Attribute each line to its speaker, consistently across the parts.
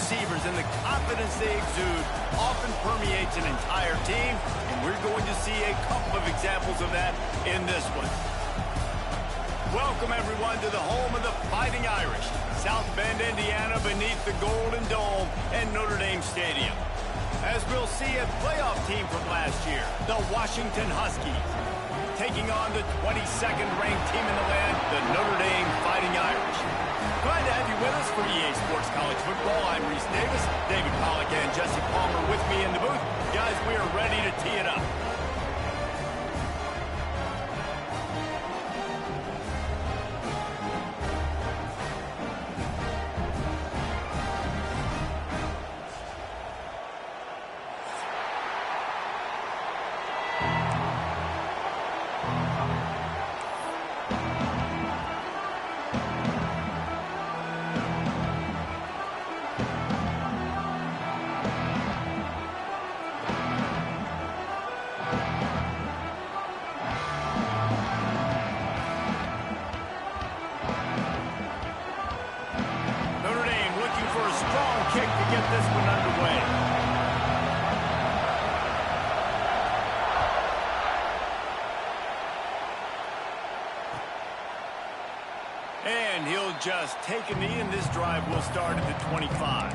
Speaker 1: receivers and the confidence they exude often permeates an entire team, and we're going to see a couple of examples of that in this one. Welcome, everyone, to the home of the Fighting Irish, South Bend, Indiana, beneath the Golden Dome and Notre Dame Stadium. As we'll see, a playoff team from last year, the Washington Huskies, taking on the 22nd ranked team in the land, the Notre Dame Fighting Irish. Glad to have you with us for EA Sports College Football. I'm Reese Davis, David Pollack and Jesse Palmer with me in the booth. Guys, we are ready to tee it up. Kick to get this one underway. And he'll just take a knee, and this drive will start at the 25.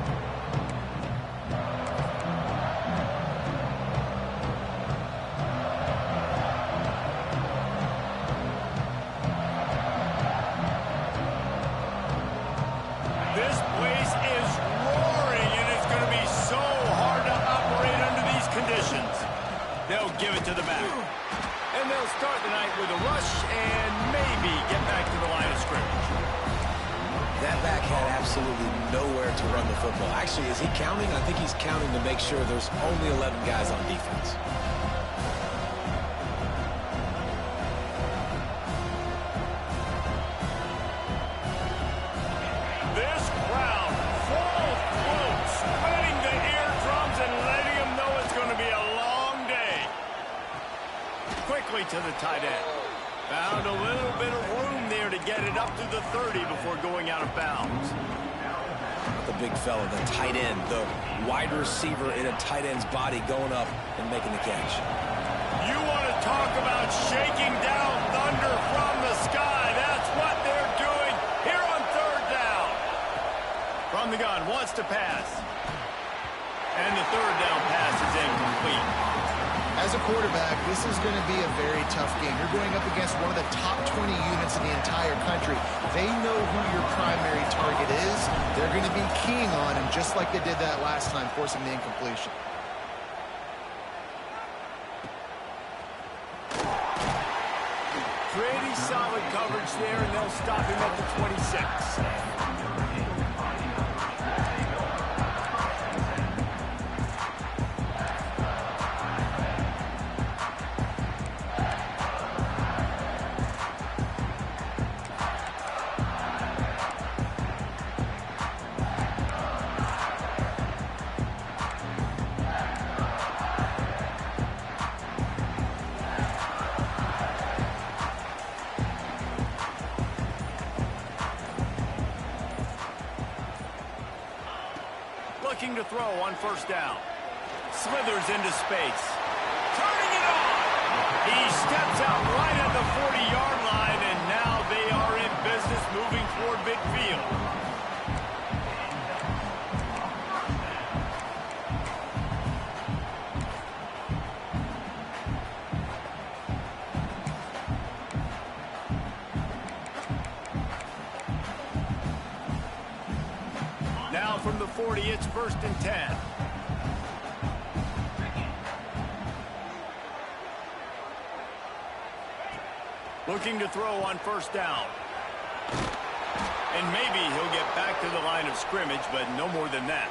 Speaker 1: This place is roaring, and it's going to be so hard to operate under these conditions. They'll give it to the back. And they'll start the night with a rush and maybe get back to the line of scrimmage.
Speaker 2: That back had absolutely nowhere to run the football. Actually, is he counting? I think he's counting to make sure there's only 11 guys on defense.
Speaker 1: This crowd, full throat, spreading the eardrums and letting them know it's going to be a long day. Quickly to the tight end. Found a little bit of room there to get it up to the 30 before going out of bounds.
Speaker 2: The big fella, the tight end, the wide receiver in a tight end's body going up and making the catch.
Speaker 1: You want to talk about shaking down thunder from the sky. That's what they're doing here on third down. From the gun, wants to pass. And the third down pass is incomplete.
Speaker 3: As a quarterback, this is going to be a very tough game. You're going up against one of the top 20 units in the entire country. They know who your primary target is. They're going to be keying on him just like they did that last time, forcing the incompletion.
Speaker 1: Pretty solid coverage there, and they'll stop him at the 26. Looking to throw on first down. Slithers into space. Turning it on. He steps out right at the 40-yard line, and now they are in business moving toward midfield. Now from the 40, it's 1st and 10. Looking to throw on first down. And maybe he'll get back to the line of scrimmage, but no more than that.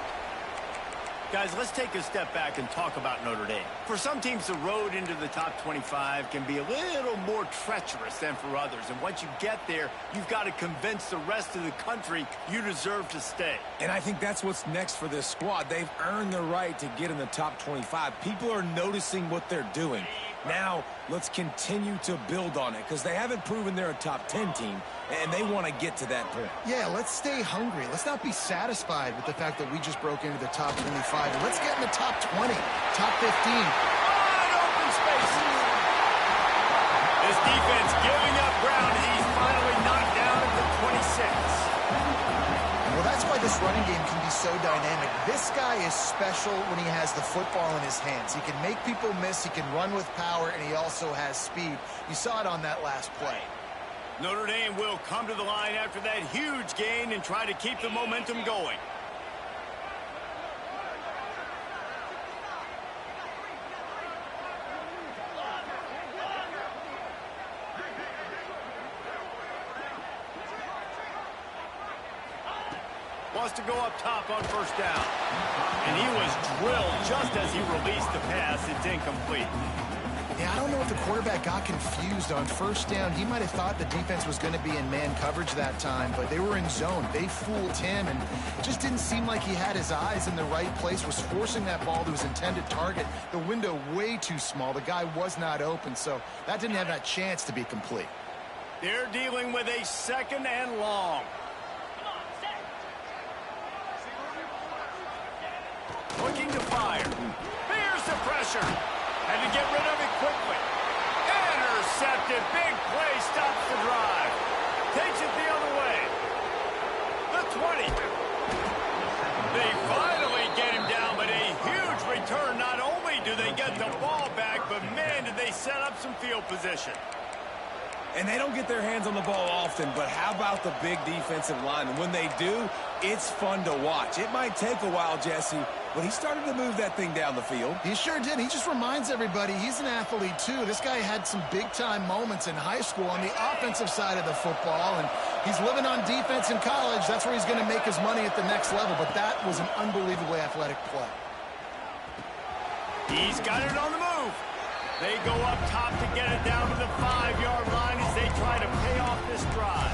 Speaker 1: Guys, let's take a step back and talk about Notre Dame. For some teams, the road into the top 25 can be a little more treacherous than for others. And once you get there, you've got to convince the rest of the country you deserve to stay.
Speaker 2: And I think that's what's next for this squad. They've earned the right to get in the top 25. People are noticing what they're doing. Now, let's continue to build on it because they haven't proven they're a top 10 team, and they want to get to that point.
Speaker 3: Yeah, let's stay hungry. Let's not be satisfied with the fact that we just broke into the top 25. Let's get in the top 20, top 15.
Speaker 1: Wide open space. This defense giving up ground. He's finally knocked down at the 26.
Speaker 3: Well, that's why this running game can be so dynamic. This guy is special when he has the football in his hands. He can make people miss, he can run with power, and he also has speed. You saw it on that last play.
Speaker 1: Notre Dame will come to the line after that huge gain and try to keep the momentum going. Wants to go up top on first down. And he was drilled just as he released the pass. It's incomplete.
Speaker 3: Yeah, I don't know if the quarterback got confused on first down. He might have thought the defense was going to be in man coverage that time, but they were in zone. They fooled him, and it just didn't seem like he had his eyes in the right place, was forcing that ball to his intended target. The window way too small. The guy was not open, so that didn't have that chance to be complete.
Speaker 1: They're dealing with a second and long. Looking to fire. Here's the pressure. Had to get rid of it quickly. Intercepted. Big play stops the drive. Takes it the other way. The 20. They finally get him down, but a huge return. Not only do they get the ball back, but man, did they set up some field position.
Speaker 2: And they don't get their hands on the ball often, but how about the big defensive line? And when they do, it's fun to watch. It might take a while, Jesse, but he started to move that thing down the field.
Speaker 3: He sure did. He just reminds everybody he's an athlete, too. This guy had some big-time moments in high school on the offensive side of the football, and he's living on defense in college. That's where he's going to make his money at the next level, but that was an unbelievably athletic play.
Speaker 1: He's got it on the move. They go up top to get it down to the 5-yard line as they try to pay off this drive.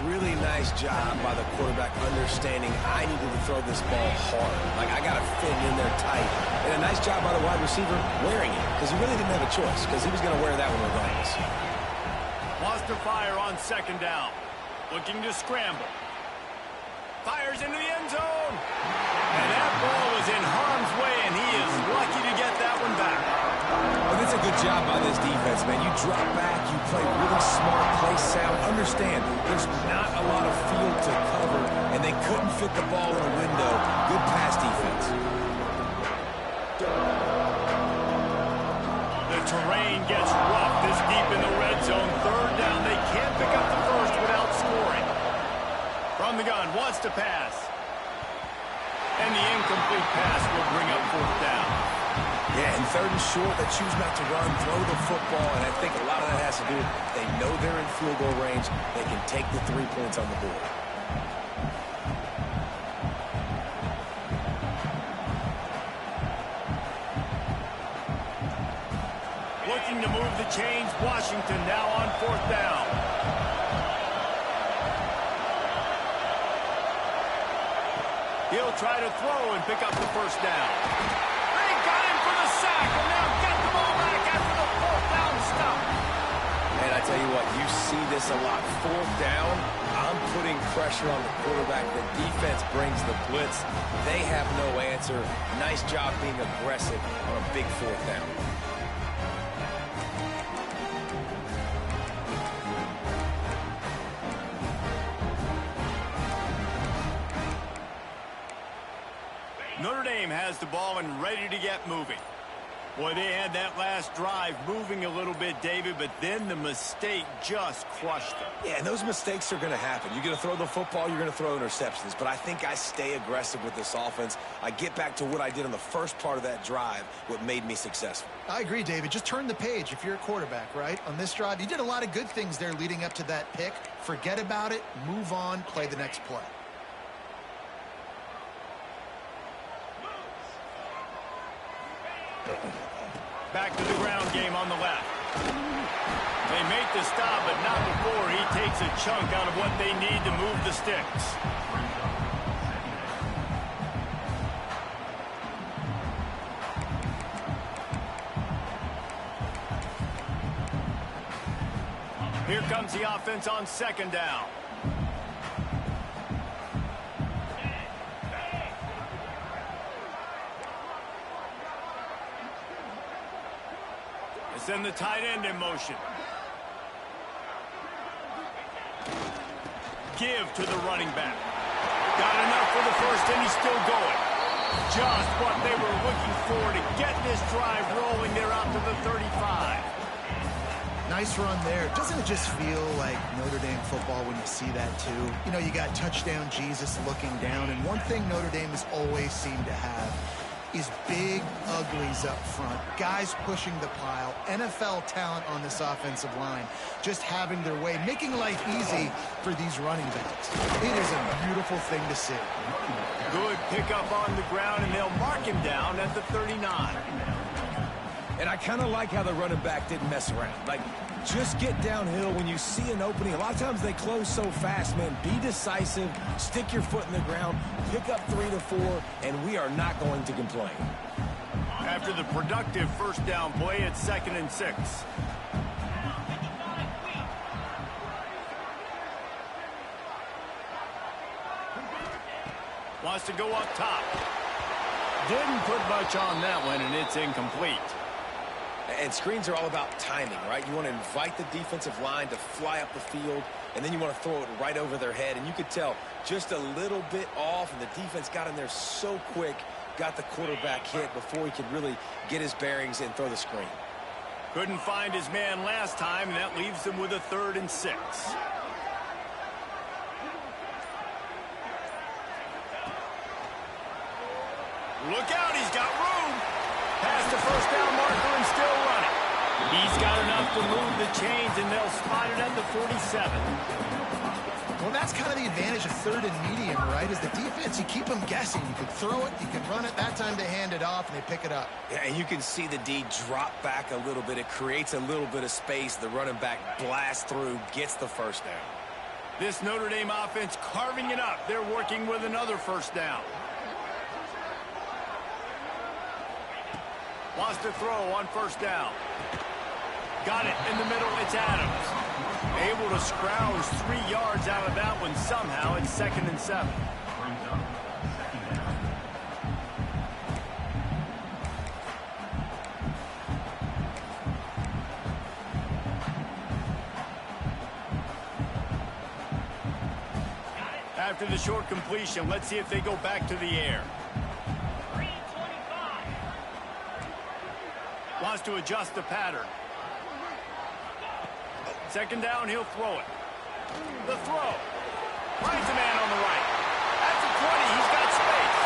Speaker 2: Really nice job by the quarterback understanding I needed to throw this ball hard. Like, I got to fit in there tight. And a nice job by the wide receiver wearing it because he really didn't have a choice because he was going to wear that one regardless.
Speaker 1: Wants to fire on second down. Looking to scramble. Fires into the end zone. And that ball was in harm's way, and he is lucky to get that one back.
Speaker 2: Well, that's a good job by this defense, man. You drop back, you play really smart, play sound. Understand, there's not a lot of field to cover, and they couldn't fit the ball in a window. Good pass defense.
Speaker 1: The terrain gets rough this deep in the red zone. Third down, they can't pick up the first without scoring. From the gun, wants to pass. And the incomplete pass will bring up fourth down.
Speaker 2: Yeah, and third and short, they choose not to run, throw the football, and I think a lot of that has to do with they know they're in field goal range. They can take the 3 points on the board.
Speaker 1: Looking to move the chains, Washington now on fourth down. He'll try to throw and pick up the first down. They got him for the sack, and they'll get the ball back after the fourth down stop.
Speaker 2: And I tell you what, you see this a lot. Fourth down, I'm putting pressure on the quarterback. The defense brings the blitz. They have no answer. Nice job being aggressive on a big fourth down.
Speaker 1: Notre Dame has the ball and ready to get moving. Boy, they had that last drive moving a little bit, David, but then the mistake just crushed them.
Speaker 2: Yeah, and those mistakes are going to happen. You're going to throw the football, you're going to throw interceptions. But I think I stay aggressive with this offense. I get back to what I did on the first part of that drive, what made me successful.
Speaker 3: I agree, David. Just turn the page if you're a quarterback, right? On this drive, you did a lot of good things there leading up to that pick. Forget about it, move on, play the next play.
Speaker 1: Back to the ground game on the left. They make the stop, but not before he takes a chunk out of what they need to move the sticks. Here comes the offense on second down. Send the tight end in motion. Give to the running back. Got enough for the first, and he's still going. Just what they were looking for to get this drive rolling. They're out to the 35.
Speaker 3: Nice run there. Doesn't it just feel like Notre Dame football when you see that too? You know, you got touchdown Jesus looking down, and one thing Notre Dame has always seemed to have is big uglies up front, guys pushing the pile, NFL talent on this offensive line, just having their way, making life easy for these running backs. It is a beautiful thing to see.
Speaker 1: Good pickup on the ground, and they'll mark him down at the 39.
Speaker 2: And I kind of like how the running back didn't mess around. Like, just get downhill when you see an opening. A lot of times they close so fast, man. Be decisive, stick your foot in the ground, pick up 3 to 4, and we are not going to complain.
Speaker 1: After the productive first down play, it's 2nd and 6. Wants to go up top. Didn't put much on that one, and it's incomplete.
Speaker 2: And screens are all about timing, right? You want to invite the defensive line to fly up the field, and then you want to throw it right over their head. And you could tell just a little bit off, and the defense got in there so quick, got the quarterback hit before he could really get his bearings and throw the screen.
Speaker 1: Couldn't find his man last time, and that leaves him with a 3rd and 6. Look out, he's got room. Past the first down marker and still running. He's got enough to move the chains, and they'll spot it at the 47.
Speaker 3: Well, that's kind of the advantage of 3rd and medium, right? Is the defense, you keep them guessing. You can throw it, you can run it. That time they hand it off, and they pick it up.
Speaker 2: Yeah, and you can see the D drop back a little bit. It creates a little bit of space. The running back blasts through, gets the first down.
Speaker 1: This Notre Dame offense carving it up. They're working with another first down. Wants to throw on first down. Got it in the middle. It's Adams. Able to scrounge 3 yards out of that one somehow. It's 2nd and 7. After the short completion, let's see if they go back to the air. Wants to adjust the pattern. 2nd down, he'll throw it. The throw. Finds a man on the right. At the 20, he's got space.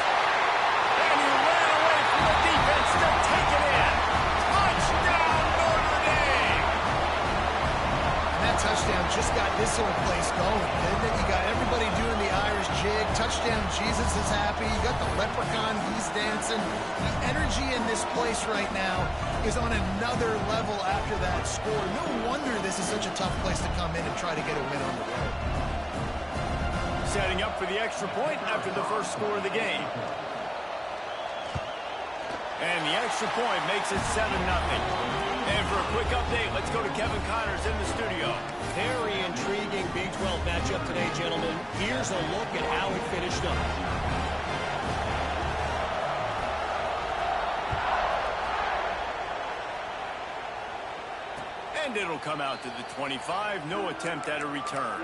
Speaker 1: And he ran away from the defense to take it in. Touchdown, Notre Dame!
Speaker 3: And that touchdown just got this whole place going, didn't it? You got everybody doing the Irish jig. Touchdown, Jesus is happy. You got the leprechaun, he's dancing. The energy in this place right now is on another level after that score. No wonder this is such a tough place to come in and try to get a win on the road.
Speaker 1: Setting up for the extra point after the first score of the game. And the extra point makes it 7-0. And for a quick update, let's go to Kevin Connors in the studio.
Speaker 4: Very intriguing Big 12 matchup today, gentlemen. Here's a look at how it finished up.
Speaker 1: And it'll come out to the 25. No attempt at a return.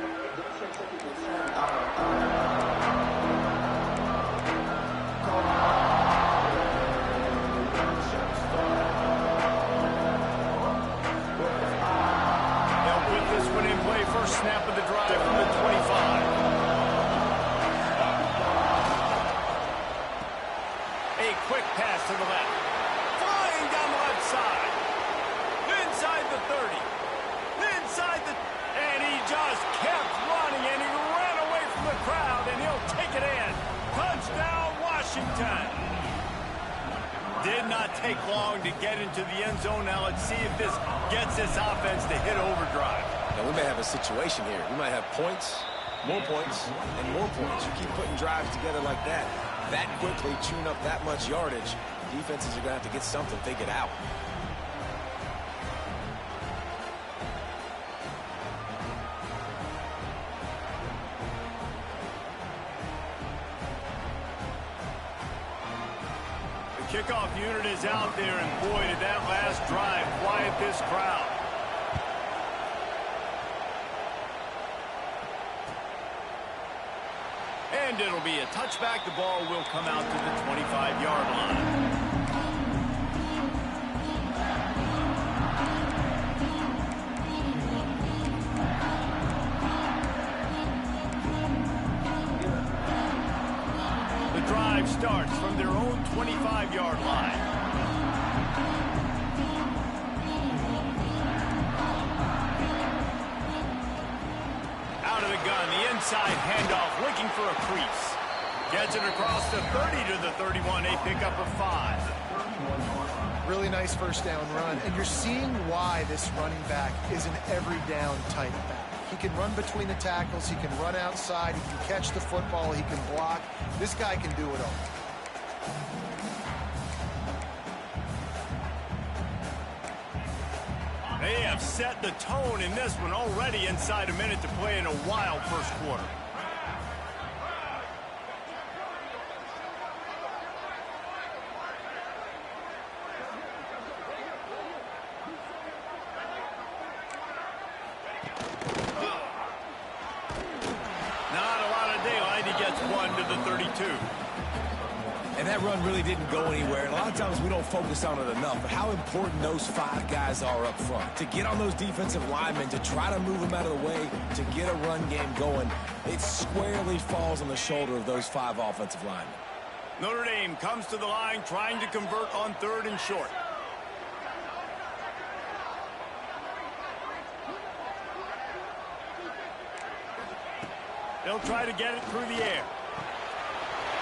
Speaker 1: They'll put this one in play. First snap of the drive from the 25. A quick pass to the left. Flying down the left side. Inside the 30. Inside the... And he just kept running, and he ran away from the crowd, and he'll take it in. Touchdown, Washington. Did not take long to get into the end zone. Now let's see if this gets this offense to hit overdrive.
Speaker 2: Now, we may have a situation here. We might have points, and more points. You keep putting drives together like that quickly, chewing up that much yardage, defenses are going to have to get something figured out.
Speaker 1: Kickoff unit is out there, and boy, did that last drive quiet this crowd. And it'll be a touchback. The ball will come out to the 25-yard line. Starts from their own 25-yard line. Out of the gun, the inside handoff, looking for a crease. Gets it across the 30 to the 31, a pickup of 5.
Speaker 3: Really nice first down run, and you're seeing why this running back is an every down type back. He can run between the tackles, he can run outside, he can catch the football, he can block. This guy can do it all.
Speaker 1: They have set the tone in this one already inside a minute to play in a wild first quarter. To the 32.
Speaker 2: And that run really didn't go anywhere. And a lot of times we don't focus on it enough, but how important those 5 guys are up front. To get on those defensive linemen, to try to move them out of the way, to get a run game going, it squarely falls on the shoulder of those 5 offensive linemen.
Speaker 1: Notre Dame comes to the line trying to convert on 3rd and short. They'll try to get it through the air.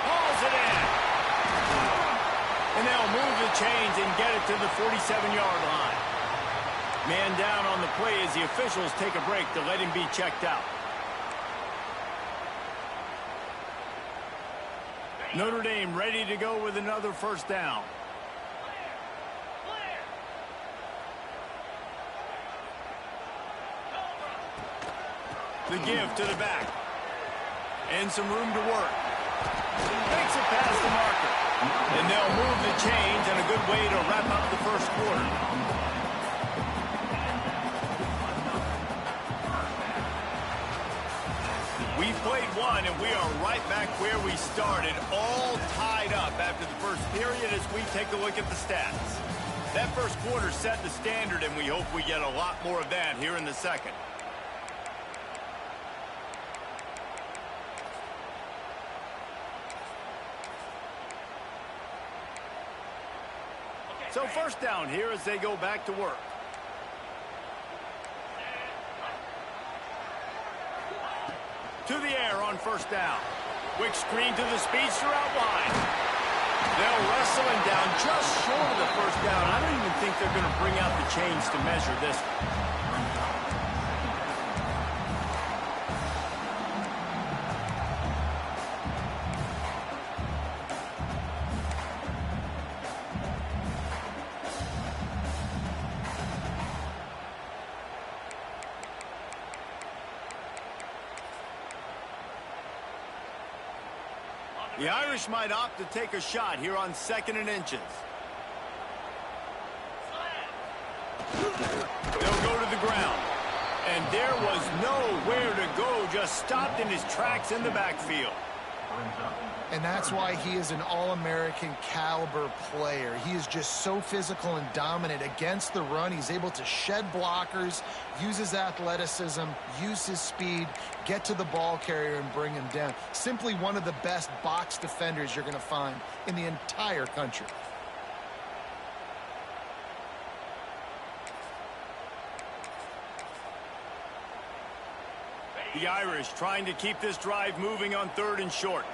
Speaker 1: Hauls it in. And they'll move the chains and get it to the 47-yard line. Man down on the play as the officials take a break to let him be checked out. Notre Dame ready to go with another first down. The give to the back. And some room to work. Makes it past the marker. And they'll move the chains, and a good way to wrap up the first quarter. We've played one, and we are right back where we started, all tied up after the first period as we take a look at the stats. That first quarter set the standard, and we hope we get a lot more of that here in the second. So first down here as they go back to work. To the air on first down. Quick screen to the speedster out wide. They'll wrestle him down just short of the first down. I don't even think they're going to bring out the chains to measure this one. The Irish might opt to take a shot here on 2nd and inches. They'll go to the ground. And there was nowhere to go, just stopped in his tracks in the backfield.
Speaker 3: And that's why he is an All-American caliber player. He is just so physical and dominant against the run. He's able to shed blockers, use his athleticism, use his speed, get to the ball carrier and bring him down. Simply one of the best box defenders you're going to find in the entire country.
Speaker 1: The Irish trying to keep this drive moving on 3rd and short.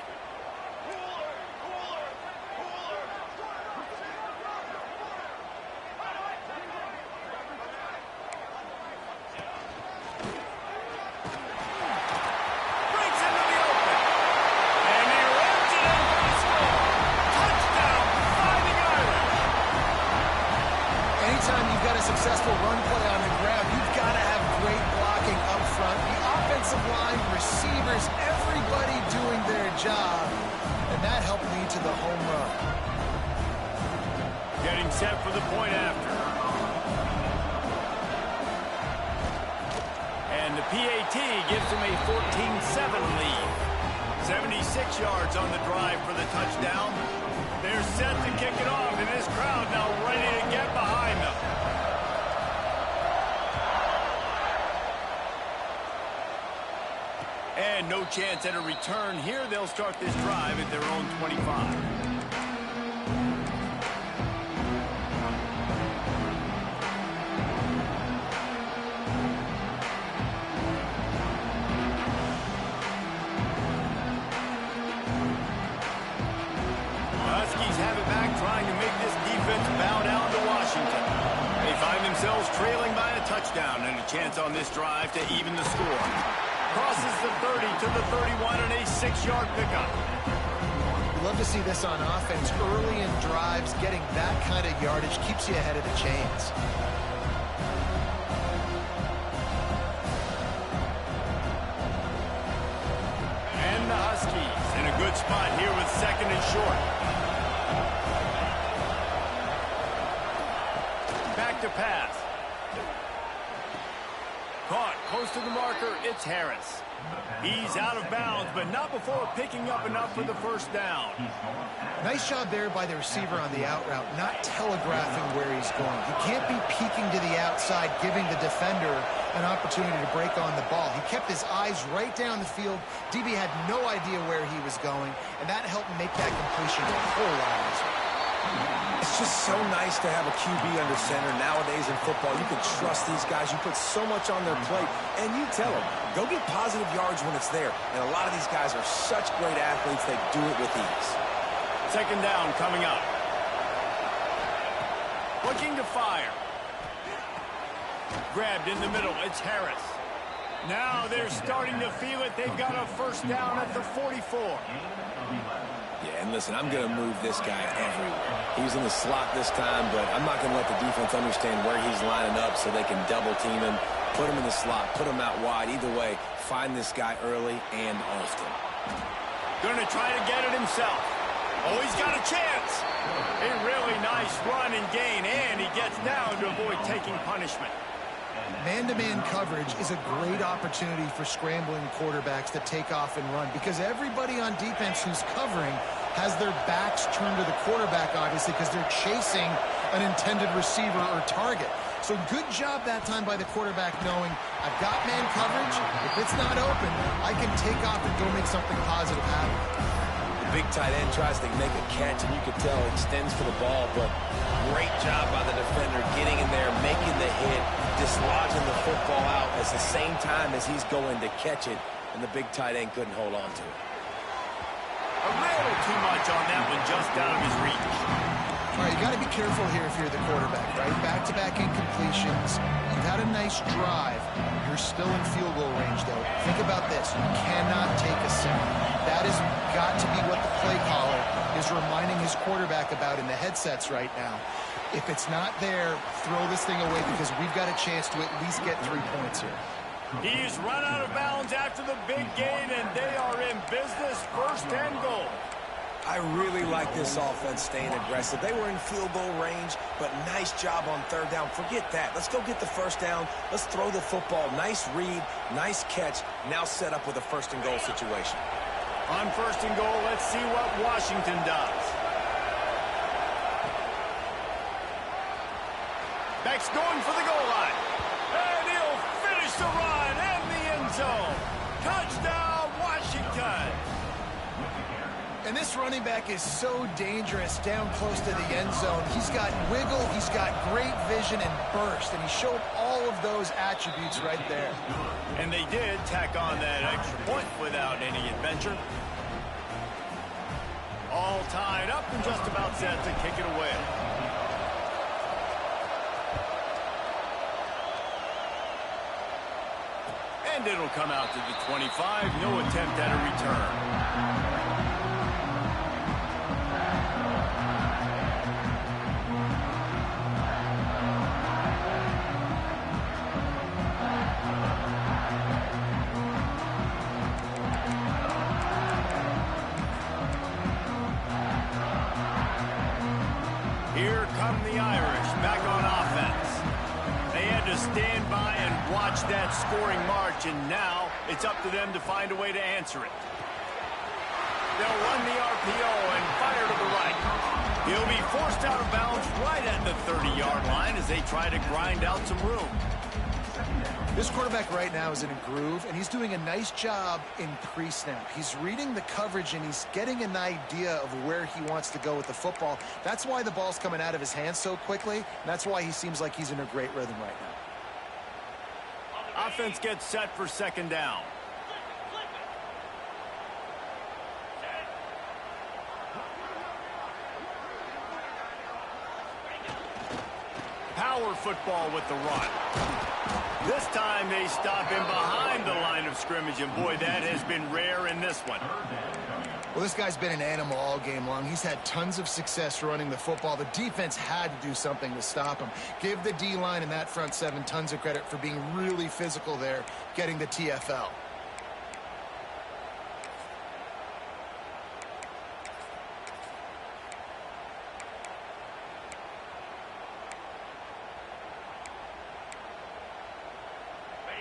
Speaker 3: Successful run play on the ground, you've got to have great blocking up front. The offensive line, receivers, everybody doing their job, and that helped lead to the home run.
Speaker 1: set for the point after. And the PAT gives them a 14-7 lead. 76 yards on the drive for the touchdown. They're set to kick it off, and this crowd now ready to get behind them. And no chance at a return here. They'll start this drive at their own 25. Huskies have it back, trying to make this defense bow down to Washington. They find themselves trailing by a touchdown and a chance on this drive to even the score. Crosses the 30 to the 31 and a 6-yard pickup.
Speaker 3: We love to see this on offense early in drives. Getting that kind of yardage keeps you ahead of the chains.
Speaker 1: And the Huskies in a good spot here with second and short. Back to pass. Caught close to the marker. It's Harris. He's out of bounds, but not before picking up enough for the first down.
Speaker 3: Nice job there by the receiver on the out route, not telegraphing where he's going. He can't be peeking to the outside, giving the defender an opportunity to break on the ball. He kept his eyes right down the field. DB had no idea where he was going, and that helped make that completion a whole lot easier.
Speaker 2: It's just so nice to have a QB under center. Nowadays in football, you can trust these guys. You put so much on their plate, and you tell them, go get positive yards when it's there. And a lot of these guys are such great athletes, they do it with ease.
Speaker 1: Second down coming up. Looking to fire. Grabbed in the middle. It's Harris. Now they're starting to feel it. They've got a first down at the 44.
Speaker 2: Yeah, and listen, I'm going to move this guy everywhere. He's in the slot this time, but I'm not going to let the defense understand where he's lining up so they can double team him, put him in the slot, put him out wide. Either way, find this guy early and often.
Speaker 1: Going to try to get it himself. Oh, he's got a chance. A really nice run and gain, and he gets down to avoid taking punishment.
Speaker 3: Man-to-man coverage is a great opportunity for scrambling quarterbacks to take off and run, because everybody on defense who's covering has their backs turned to the quarterback, obviously, because they're chasing an intended receiver or target. So good job that time by the quarterback knowing, I've got man coverage. If it's not open, I can take off and go make something positive happen.
Speaker 2: The big tight end tries to make a catch, and you can tell he extends for the ball, but great job by the defender getting in there, making the hit, dislodging the football out at the same time as he's going to catch it, and the big tight end couldn't hold on to it.
Speaker 1: A little too much on that one, just out of his reach.
Speaker 3: All right, you got to be careful here if you're the quarterback, right? Back-to-back incompletions. You've had a nice drive. You're still in field goal range, though. Think about this. You cannot take a sack. That has got to be what the play caller is reminding his quarterback about in the headsets right now. If it's not there, throw this thing away, because we've got a chance to at least get 3 points here.
Speaker 1: He's run out of bounds after the big gain, and they are in business. First and goal.
Speaker 2: I really like this offense staying aggressive. They were in field goal range, but nice job on third down. Forget that. Let's go get the first down. Let's throw the football. Nice read, nice catch. Now set up with a first and goal situation.
Speaker 1: On first and goal, let's see what Washington does. Beck's going for the goal line. And he'll finish the run in the end zone. Touchdown, Washington.
Speaker 3: And this running back is so dangerous down close to the end zone. He's got wiggle, he's got great vision and burst, and he showed all of those attributes right there.
Speaker 1: And they did tack on that extra point without any adventure. All tied up and just about set to kick it away. And it'll come out to the 25. No attempt at a return. Here come the Irish back on offense. They had to stand by and watch that scoring march, and now it's up to them to find a way to answer it. They'll run the RPO and fire to the right. He'll be forced out of bounds right at the 30-yard line as they try to grind out some room.
Speaker 3: This quarterback right now is in a groove, and he's doing a nice job in pre-snap. He's reading the coverage, and he's getting an idea of where he wants to go with the football. That's why the ball's coming out of his hands so quickly, and that's why he seems like he's in a great rhythm right now.
Speaker 1: Offense gets set for second down. Power football with the run. This time they stop him behind the line of scrimmage, and boy, that has been rare in this one.
Speaker 3: Well, this guy's been an animal all game long. He's had tons of success running the football. The defense had to do something to stop him. Give the D-line and that front seven tons of credit for being really physical there, getting the TFL.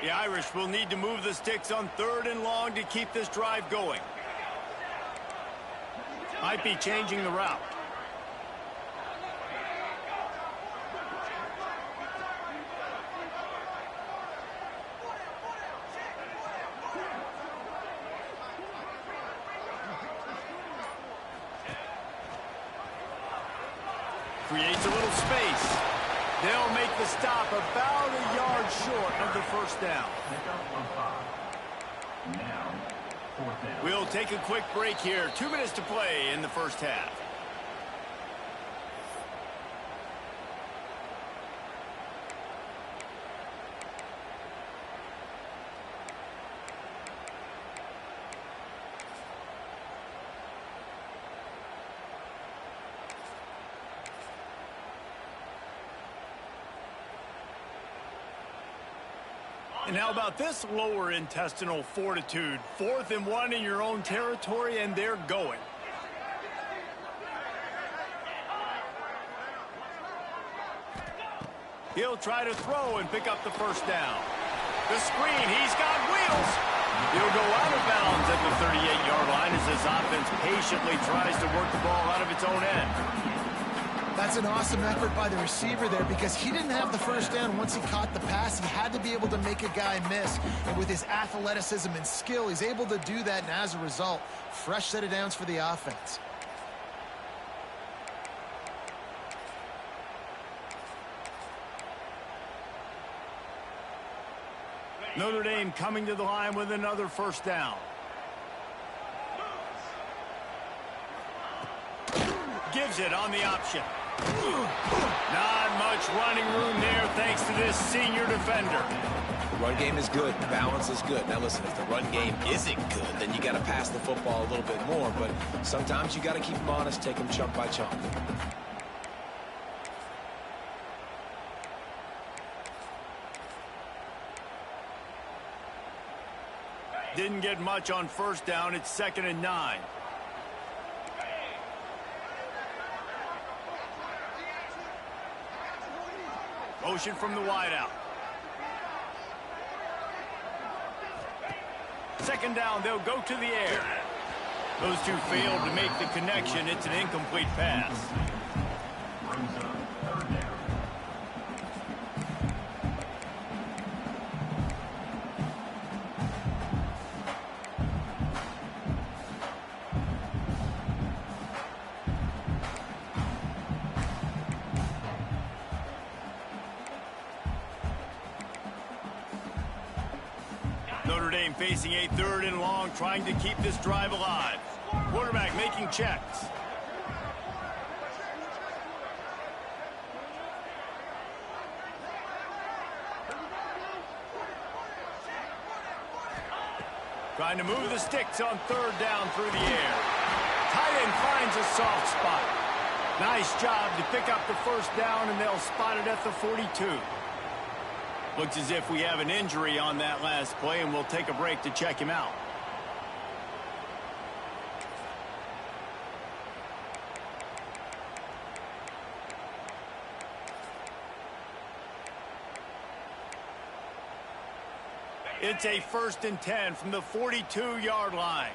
Speaker 1: The Irish will need to move the sticks on 3rd and long to keep this drive going. Might be changing the route. Creates a little space. They'll make the stop about a yard short of the first down. We'll take a quick break here. 2 minutes to play in the first half. And how about this lower intestinal fortitude? 4th and 1 in your own territory, and they're going. He'll try to throw and pick up the first down. The screen, he's got wheels. He'll go out of bounds at the 38-yard line as this offense patiently tries to work the ball out of its own end.
Speaker 3: That's an awesome effort by the receiver there because he didn't have the first down once he caught the pass. He had to be able to make a guy miss. And with his athleticism and skill, he's able to do that. And as a result, fresh set of downs for the offense.
Speaker 1: Notre Dame coming to the line with another first down. Gives it on the option. Not much running room there thanks to this senior defender.
Speaker 2: The run game is good. The balance is good. Now listen, if the run game isn't good, then you got to pass the football a little bit more. But sometimes you got to keep them honest, take them chunk by chunk.
Speaker 1: Didn't get much on first down. It's 2nd and 9. Motion from the wideout. 2nd down, they'll go to the air. Those two failed to make the connection. It's an incomplete pass. Notre Dame facing a 3rd and long, trying to keep this drive alive. Quarterback making checks. Trying to move the sticks on 3rd down through the air. Tight end finds a soft spot. Nice job to pick up the first down, and they'll spot it at the 42. Looks as if we have an injury on that last play, and we'll take a break to check him out. It's a 1st and 10 from the 42-yard line.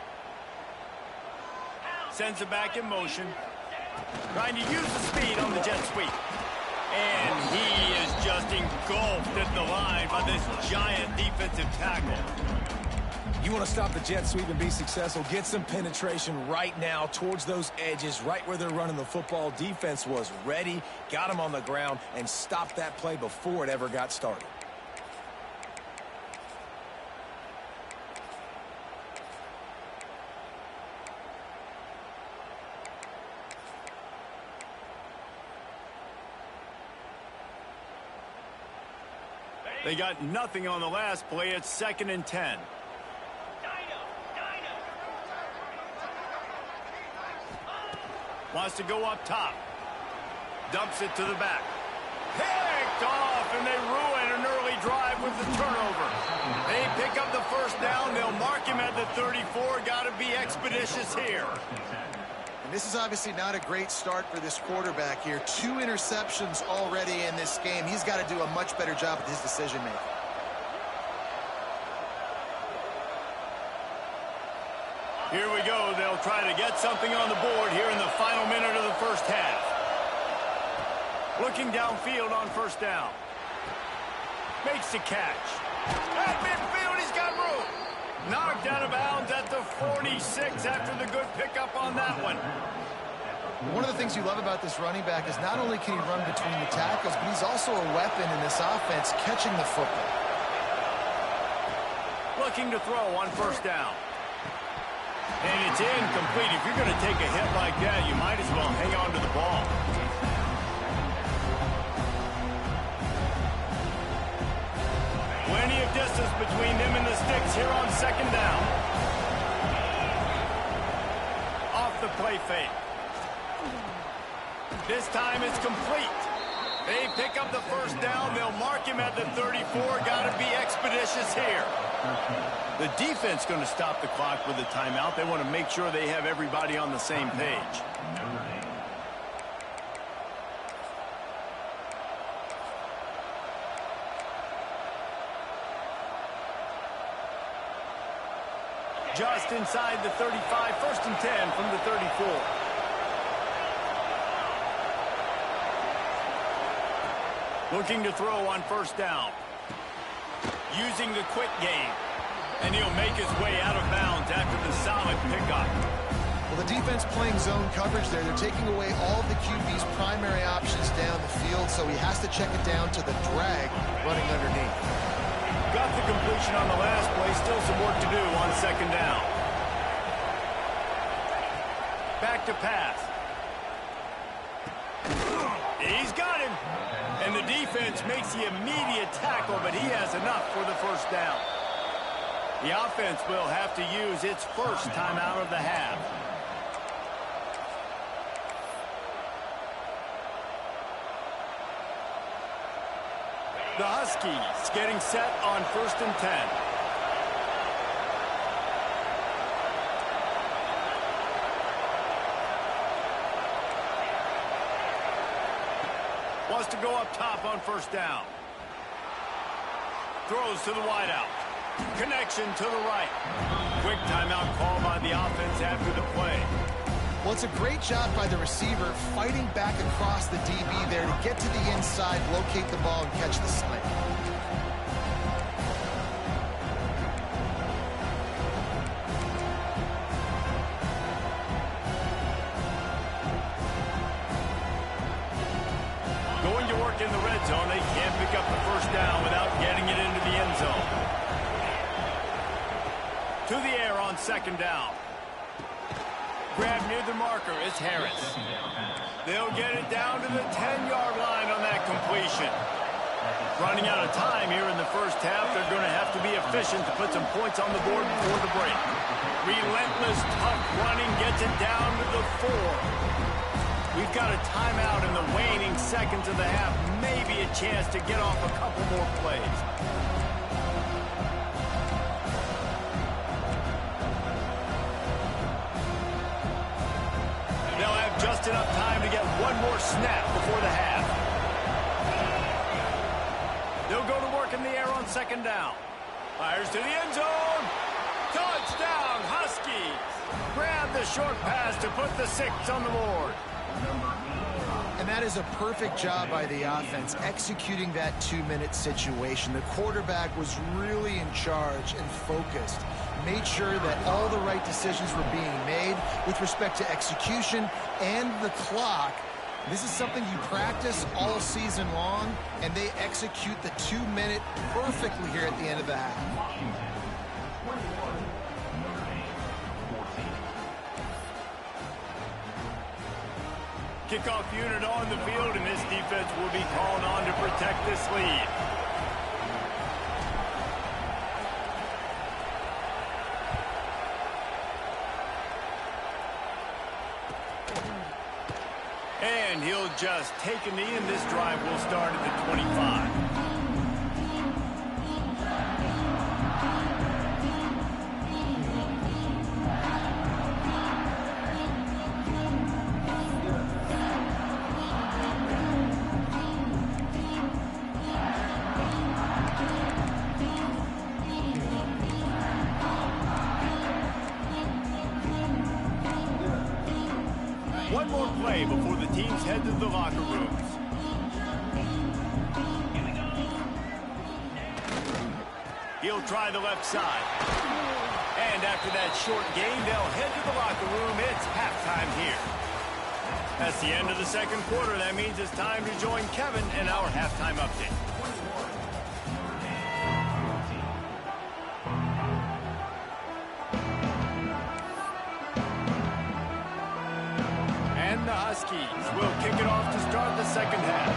Speaker 1: Sends it back in motion. Trying to use the speed on the jet sweep. And he is just engulfed at the line by this giant defensive tackle.
Speaker 2: You want to stop the jet sweep and be successful, get some penetration right now towards those edges, right where they're running the football. Defense was ready, got him on the ground, and stopped that play before it ever got started.
Speaker 1: They got nothing on the last play. It's 2nd and 10. Wants to go up top. Dumps it to the back. Picked off, and they ruin an early drive with the turnover. They pick up the 1st down. They'll mark him at the 34. Got to be expeditious here.
Speaker 3: And this is obviously not a great start for this quarterback here. 2 interceptions already in this game. He's got to do a much better job with his decision-making.
Speaker 1: Here we go. They'll try to get something on the board here in the final minute of the 1st half. Looking downfield on 1st down. Makes the catch. At midfield, he's got room. Knocked out of bounds at the 46 after the good pickup on that one.
Speaker 3: One of the things you love about this running back is not only can he run between the tackles, but he's also a weapon in this offense catching the football.
Speaker 1: Looking to throw on 1st down. And it's incomplete. If you're going to take a hit like that, you might as well hang on to the ball. Plenty of distance between them and the sticks here on 2nd down. Off the play fake. This time it's complete. They pick up the 1st down. They'll mark him at the 34. Got to be expeditious here. The defense going to stop the clock with a timeout. They want to make sure they have everybody on the same page. Just inside the 35, 1st and 10 from the 34. Looking to throw on 1st down. Using the quick game. And he'll make his way out of bounds after the solid pickup.
Speaker 3: Well, the defense playing zone coverage there. They're taking away all of the QB's primary options down the field, so he has to check it down to the drag running underneath.
Speaker 1: Got the completion on the last play. Still some work to do on 2nd down. Back to pass. He's got him. And the defense makes the immediate tackle, but he has enough for the 1st down. The offense will have to use its 1st timeout of the half. The Huskies getting set on 1st and 10. Wants to go up top on 1st down. Throws to the wideout. Connection to the right. Quick timeout call by the offense after the play.
Speaker 3: Well, it's a great job by the receiver fighting back across the DB there to get to the inside, locate the ball, and catch the slant.
Speaker 1: Going to work in the red zone. They can't pick up the 1st down without getting it into the end zone. To the air on 2nd down. Grab near the marker. It's Harris. They'll get it down to the 10-yard line on that completion. Running out of time here in the 1st half. They're going to have to be efficient to put some points on the board before the break. Relentless, tough running gets it down to the 4. We've got a timeout in the waning seconds of the half. Maybe a chance to get off a couple more plays. They'll have just enough time to get one more snap before the half. They'll go to work in the air on 2nd down. Fires to the end zone. Touchdown, Huskies. Grab the short pass to put the 6 on the board.
Speaker 3: And that is a perfect job by the offense, executing that 2-minute situation. The quarterback was really in charge and focused. Made sure that all the right decisions were being made with respect to execution and the clock. This is something you practice all season long, and they execute the 2-minute perfectly here at the end of the half.
Speaker 1: Kickoff unit on the field, and this defense will be called on to protect this lead. And he'll just take a knee, and this drive will start at the 25. One more play before the teams head to the locker rooms. He'll try the left side. And after that short gain, they'll head to the locker room. It's halftime here. That's the end of the second quarter. That means it's time to join Kevin in our halftime update. And the Huskies will kick it off to start the second half.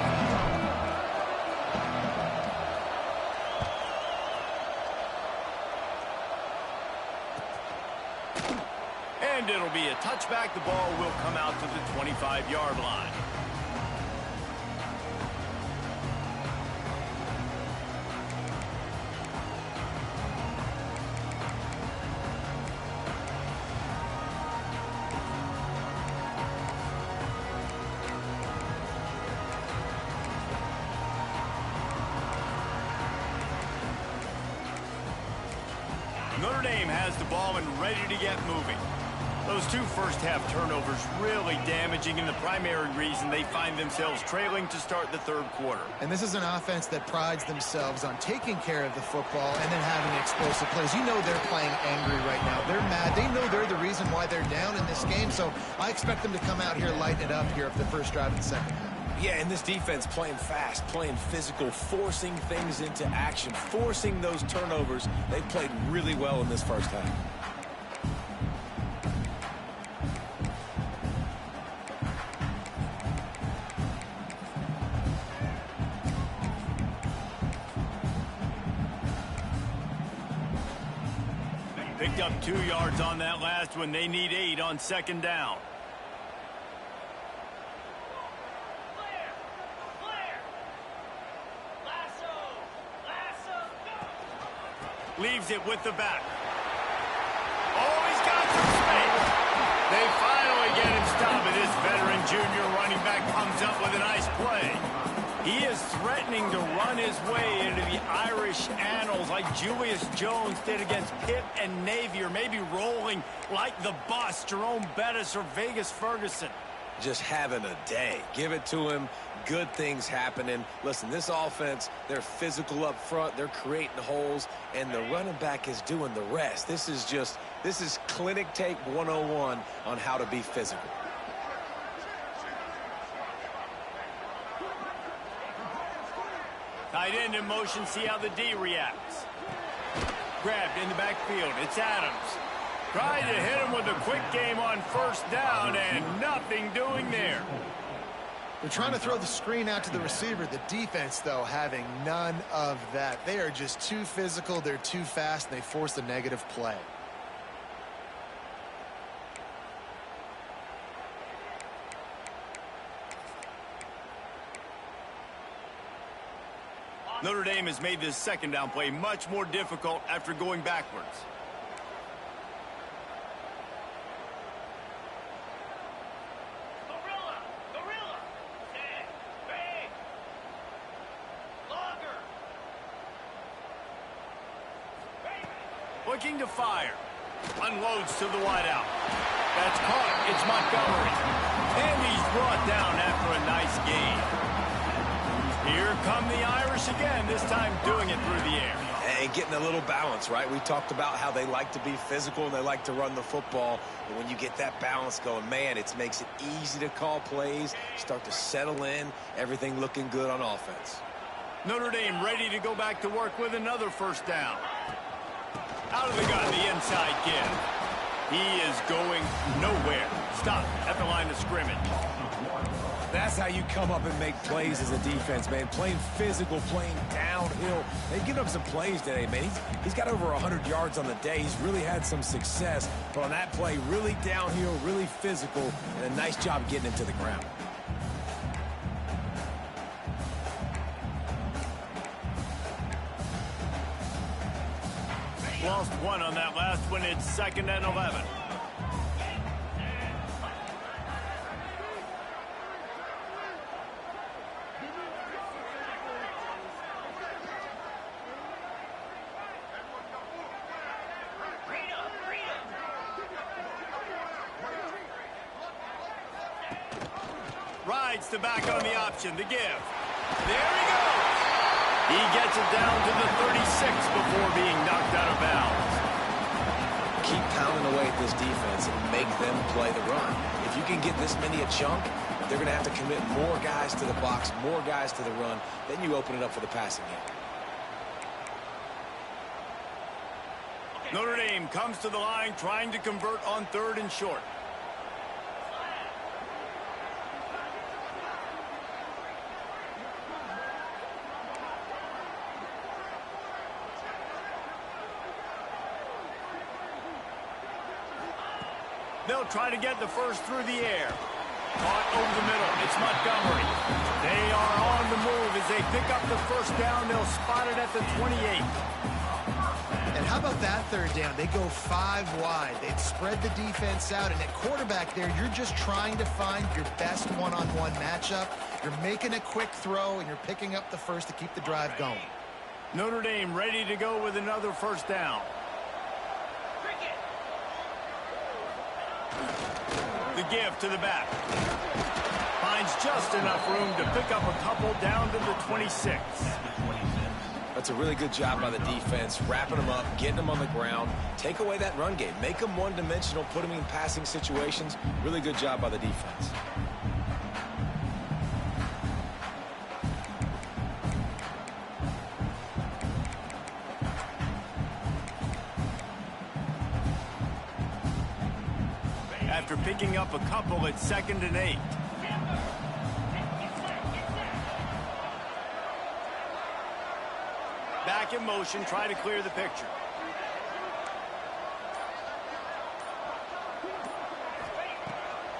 Speaker 1: And it'll be a touchback. The ball will come out to the 25-yard line. Notre Dame has the ball and ready to get moving. Those two first-half turnovers really damaging, and the primary reason they find themselves trailing to start the third quarter.
Speaker 3: And this is an offense that prides themselves on taking care of the football and then having explosive plays. You know they're playing angry right now. They're mad. They know they're the reason why they're down in this game, so I expect them to come out here, lighten it up here for the first drive of the second half.
Speaker 2: Yeah, and this defense playing fast, playing physical, forcing things into action, forcing those turnovers. They've played really well in this first half.
Speaker 1: Picked up 2 yards on that last one. They need 8 on second down. Leaves it with the back. Oh, he's got some space. They finally get him stopped, and this veteran junior running back comes up with a nice play. He is threatening to run his way into the Irish annals like Julius Jones did against Pitt and Navy, or maybe rolling like the bus, Jerome Bettis or Vegas Ferguson.
Speaker 2: Just having a day. Give it to him. Good things happening. Listen, this offense, they're physical up front. They're creating holes, and the running back is doing the rest. This is clinic tape 101 on how to be physical.
Speaker 1: Tight end in motion, see how the D reacts. Grabbed in the backfield, it's Adams. Tried to hit him with a quick game on first down, and nothing doing there.
Speaker 3: They're trying to throw the screen out to the receiver. The defense, though, having none of that. They are just too physical, they're too fast, and they force a negative play.
Speaker 1: Notre Dame has made this second down play much more difficult after going backwards. Looking to fire. Unloads to the wideout. That's caught. It's Montgomery. And he's brought down after a nice gain. Here come the Irish again, this time doing it through the air.
Speaker 2: And getting a little balance, right? We talked about how they like to be physical and they like to run the football. But when you get that balance going, man, it makes it easy to call plays, start to settle in, everything looking good on offense.
Speaker 1: Notre Dame ready to go back to work with another first down. Out of the gun, the inside give. He is going nowhere. Stop at the line of scrimmage.
Speaker 2: That's how you come up and make plays as a defense, man. Playing physical, playing downhill. They've given up some plays today, man. He's got over 100 yards on the day. He's really had some success. But on that play, really downhill, really physical, and a nice job getting him to the ground.
Speaker 1: Lost one on that last one. It's 2nd and 11. Rides the back on the option. The give. There he goes. He gets it down to the 36 before being knocked out of bounds.
Speaker 2: Keep pounding away at this defense and make them play the run. If you can get this many a chunk, they're going to have to commit more guys to the box, more guys to the run. Then you open it up for the passing game.
Speaker 1: Notre Dame comes to the line trying to convert on 3rd and short. They'll try to get the first through the air. Caught over the middle. It's Montgomery. They are on the move as they pick up the first down. They'll spot it at the 28.
Speaker 3: And how about that 3rd down? They go 5 wide. They'd spread the defense out. And at quarterback there, you're just trying to find your best one-on-one matchup. You're making a quick throw, and you're picking up the first to keep the drive going.
Speaker 1: Notre Dame ready to go with another first down. The give to the back. Finds just enough room to pick up a couple down to the 26.
Speaker 2: That's a really good job by the defense, wrapping them up, getting them on the ground. Take away that run game. Make them one-dimensional, put them in passing situations. Really good job by the defense.
Speaker 1: After picking up a couple, it's 2nd and 8. Back in motion, try to clear the picture.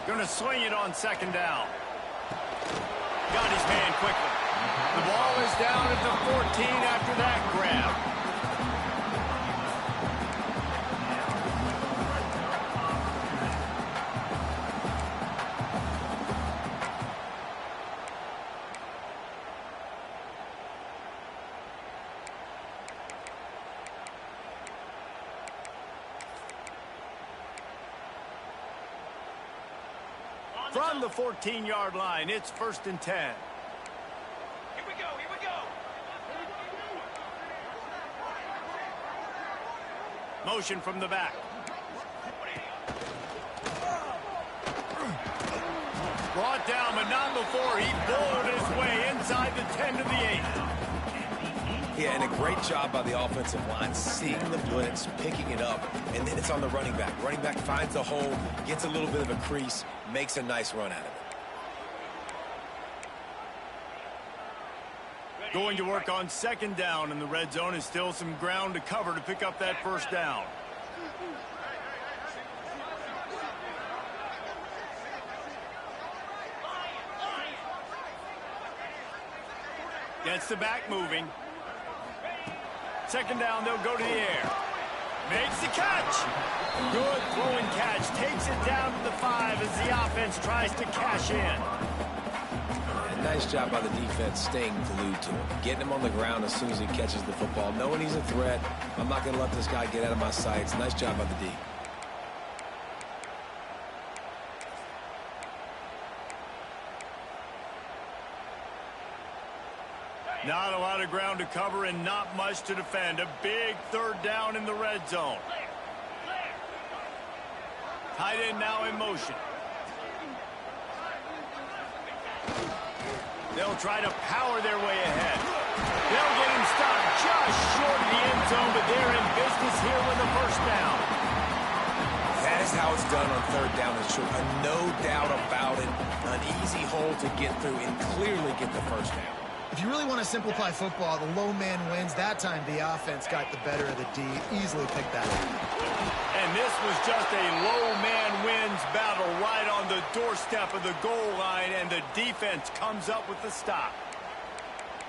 Speaker 1: Gonna swing it on 2nd down. Got his man quickly. The ball is down at the 14 after that grab. From the 14-yard line, it's 1st and 10.
Speaker 4: Here we go, here we go.
Speaker 1: Motion from the back. Brought down, but not before he bowled his way inside the 10 to the 8.
Speaker 2: Yeah, and a great job by the offensive line, seeing the blitz, picking it up, and then it's on the running back. Running back finds the hole, gets a little bit of a crease, makes a nice run out of it.
Speaker 1: Going to work on 2nd down in the red zone is still some ground to cover to pick up that first down. Gets the back moving. 2nd down, they'll go to the air. Makes the catch. Good throwing catch. Takes it down to the 5 as the offense tries to cash in.
Speaker 2: Nice job by the defense staying glued to him, getting him on the ground as soon as he catches the football, knowing he's a threat. I'm not going to let this guy get out of my sights. Nice job by the D.
Speaker 1: Not a lot of ground to cover and not much to defend. A big third down in the red zone. Tight end now in motion. They'll try to power their way ahead. They'll get him stopped just short of the end zone, but they're in business here with a first down.
Speaker 2: That is how it's done on third down and short. No doubt about it. An easy hole to get through and clearly get the first down.
Speaker 3: If you really want to simplify football, the low man wins. That time the offense got the better of the D. Easily picked that up.
Speaker 1: And this was just a low man wins battle right on the doorstep of the goal line, and the defense comes up with the stop.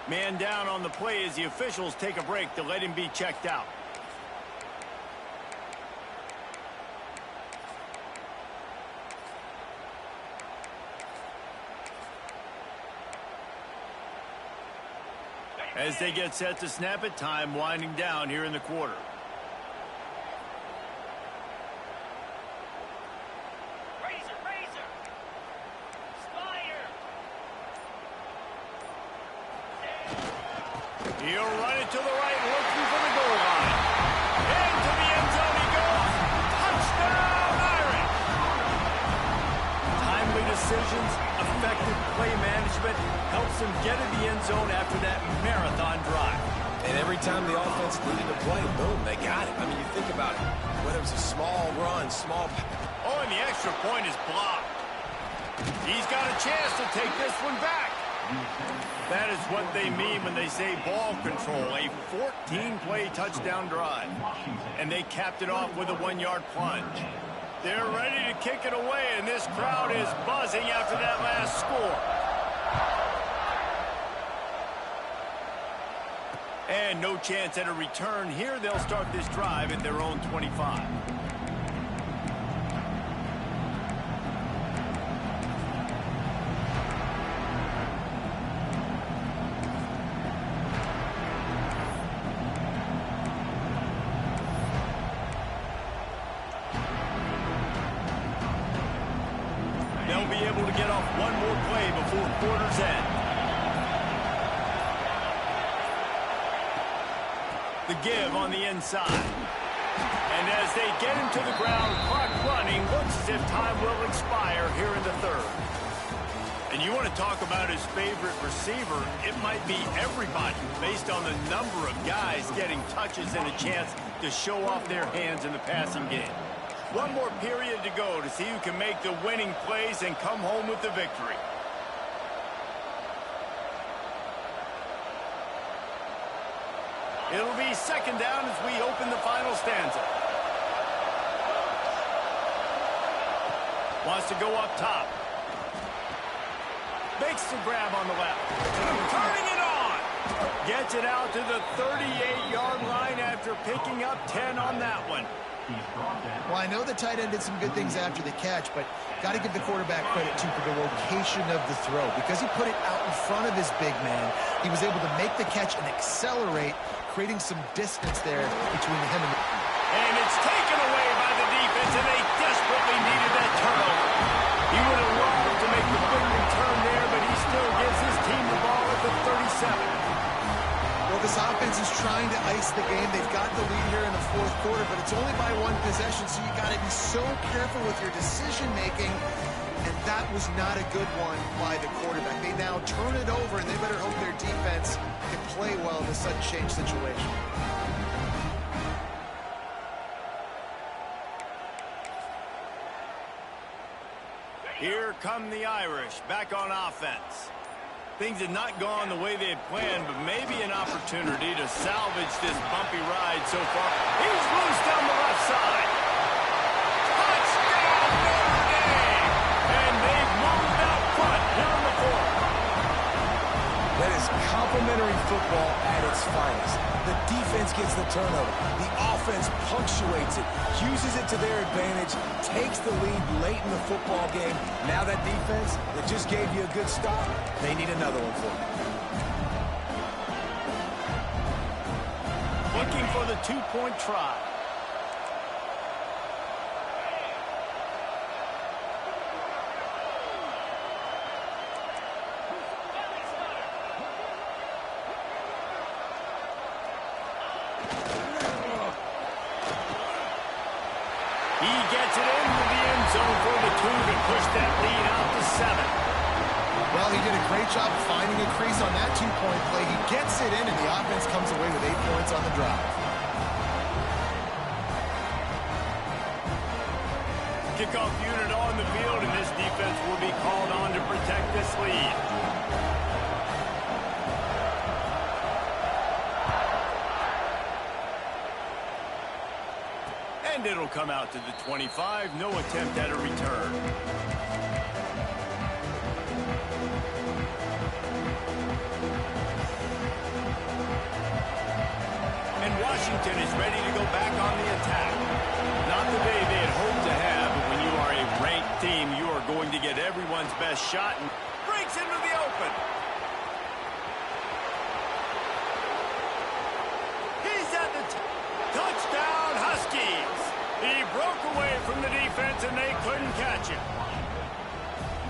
Speaker 1: Man down on the play as the officials take a break to let him be checked out. As they get set to snap it, time winding down here in the quarter. He'll run it to the right, looking for the goal line. Into the end zone he goes. Touchdown, Irish! Timely decisions, effective play management helps them get in the end zone after that marathon drive.
Speaker 2: And every time the offense needed to play, boom, they got it. I mean, you think about it. Whether it was a small run, small...
Speaker 1: Oh, and the extra point is blocked. He's got a chance to take this one back. That is what they mean when they say ball control. A 14-play touchdown drive. And they capped it off with a 1-yard plunge. They're ready to kick it away, and this crowd is buzzing after that last score. And no chance at a return here. They'll start this drive at their own 25. They'll be able to get off one more play before quarter's end. The give on the inside. And as they get him to the ground, clock running, looks as if time will expire here in the third. And you want to talk about his favorite receiver, it might be everybody based on the number of guys getting touches and a chance to show off their hands in the passing game. One more period to go to see who can make the winning plays and come home with the victory. It'll be second down as we open the final stanza. Wants to go up top. Makes the grab on the left. Turning it on. Gets it out to the 38-yard line after picking up 10 on that one.
Speaker 3: Well, I know the tight end did some good things after the catch, but got to give the quarterback credit, too, for the location of the throw. Because he put it out in front of his big man, he was able to make the catch and accelerate, creating some distance there between him and...
Speaker 1: And it's taken away by the defense, and they desperately needed that turnover. He would have loved to make the big return there, but he still gives his team the ball at the 37.
Speaker 3: Well, this offense is trying to ice the game. They've got the lead here in the fourth quarter, but it's only by one possession, so you got to be so careful with your decision-making, and that was not a good one by the quarterback. They now turn it over, and they better hope their defense can play well in this sudden change situation.
Speaker 1: Here come the Irish, back on offense. Things had not gone the way they had planned, but maybe an opportunity to salvage this bumpy ride so far. He's loose down the left side. Touchdown, Notre Dame! And they've moved out front here in the fourth.
Speaker 2: That is complimentary complimentary football at its finest. The defense gets the turnover. The offense punctuates it, uses it to their advantage, takes the lead late in the football game. Now that defense that just gave you a good start, they need another one for you.
Speaker 1: Looking for the two-point try. He gets it into the end zone for the 2 to push that lead out to 7.
Speaker 3: Well, he did a great job finding a crease on that two-point play. He gets it in, and the offense comes away with 8 points on the drive.
Speaker 1: Kickoff unit on the field, and this defense will be called on to protect this lead. And it'll come out to the 25. No attempt at a return. And Washington is ready to go back on the attack. Not the day they had hoped to have, but when you are a ranked team, you are going to get everyone's best shot and breaks into the open. He's at the touchdown, Huskies. He broke away from the defense, and they couldn't catch him.